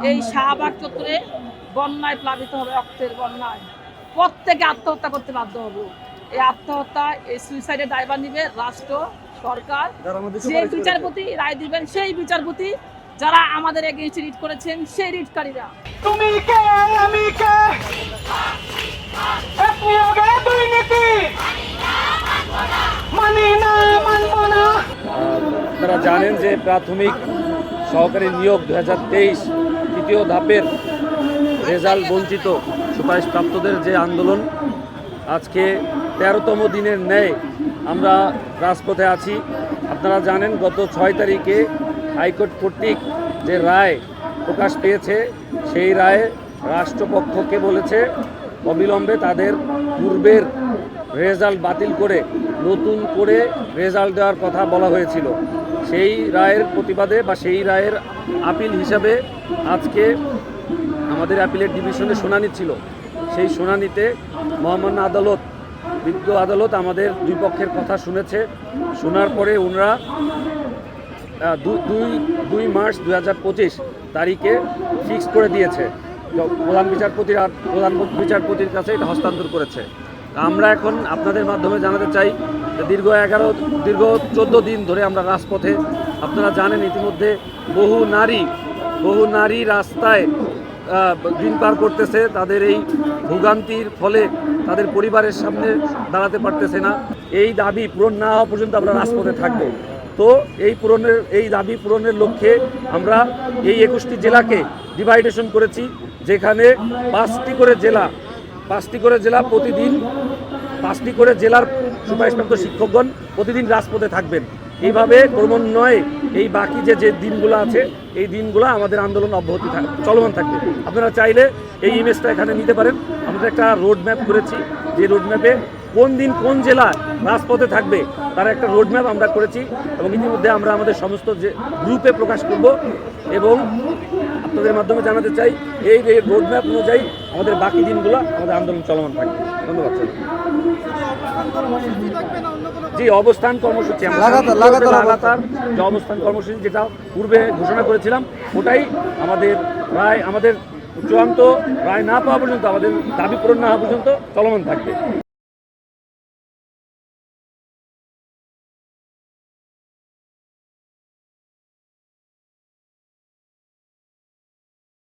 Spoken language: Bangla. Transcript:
এই শাহবাগ চত্বরে বন্যায় প্লাবিত হবে, রক্তের বন্যায় প্রত্যেকে আত্মহত্যা করতে বাধ্য হবে। এই আত্মহত্যা, এই সুইসাইডের দায়ভার নিবে রাষ্ট্র, সরকার। যে বিচারপতি রায় দিবেন সেই বিচারপতি, যারা আমাদের এগেইনস্টে রিট করেছেন সেই রিটকারীরা। তুমি কে আমি কে, আপনি আগে দুর্নীতি মানি না, মানব না। আপনারা জানেন যে প্রাথমিক সহকারী নিয়োগ 2023 তৃতীয় ধাপের রেজাল্ট বঞ্চিত সুপারিশপ্রাপ্তদের যে আন্দোলন, আজকে 13তম দিনের ন্যায় আমরা রাজপথে আছি। আপনারা জানেন গত 6 তারিখে হাইকোর্ট কর্তৃক যে রায় প্রকাশ পেয়েছে, সেই রায়ে রাষ্ট্রপক্ষকে বলেছে অবিলম্বে তাদের পূর্বের রেজাল্ট বাতিল করে নতুন করে রেজাল্ট দেওয়ার কথা বলা হয়েছিল। সেই রায়ের প্রতিবাদে বা সেই রায়ের আপিল হিসাবে আজকে আমাদের অ্যাপিলেট ডিভিশনে শুনানি ছিল। সেই শুনানিতে মহামান্য আদালত, বিজ্ঞ আদালত আমাদের দুই পক্ষের কথা শুনেছে। শোনার পরে ওনারা 2 মার্চ 2025 তারিখে ফিক্স করে দিয়েছে। প্রধান বিচারপতির কাছে এটা হস্তান্তর করেছে। আমরা এখন আপনাদের মাধ্যমে জানাতে চাই যে দীর্ঘ 14 দিন ধরে আমরা রাজপথে। আপনারা জানেন ইতিমধ্যে বহু নারী রাস্তায় দিন পার করতেছে। তাদের এই ভোগান্তির ফলে তাদের পরিবারের সামনে দাঁড়াতে পারতেছে না। এই দাবি পূরণ না হওয়া পর্যন্ত আমরা রাজপথে থাকব। তো এই দাবি পূরণের লক্ষ্যে আমরা এই 21টি জেলাকে ডিভাইডেশন করেছি, যেখানে 5টি করে জেলা প্রতিদিন 5টি করে জেলার সুপারিশপ্রাপ্ত শিক্ষকগণ প্রতিদিন রাজপথে থাকবেন। এইভাবে ক্রমান্বয়ে এই বাকি যে দিনগুলো আছে, এই দিনগুলো আমাদের আন্দোলন চলমান থাকবে। আপনারা চাইলে এই ইমেজটা এখানে নিতে পারেন। আমরা একটা রোড ম্যাপ করেছি, যে রোড ম্যাপে কোন দিন কোন জেলা রাজপথে থাকবে তার একটা রোড ম্যাপ আমরা করেছি, এবং ইতিমধ্যে আমরা আমাদের সমস্ত যে গ্রুপে প্রকাশ করব। এবং আপনাদের মাধ্যমে জানাতে চাই এই রোড ম্যাপ অনুযায়ী আমাদের বাকি দিনগুলো আমাদের আন্দোলন চলমান থাকবে। ধন্যবাদ স্যার। জি, অবস্থান কর্মসূচি লাগাতার যে অবস্থান কর্মসূচি যেটা পূর্বে ঘোষণা করেছিলাম, ওটাই আমাদের চূড়ান্ত রায় না পাওয়া পর্যন্ত, আমাদের দাবি পূরণ না হওয়া পর্যন্ত চলমান থাকবে।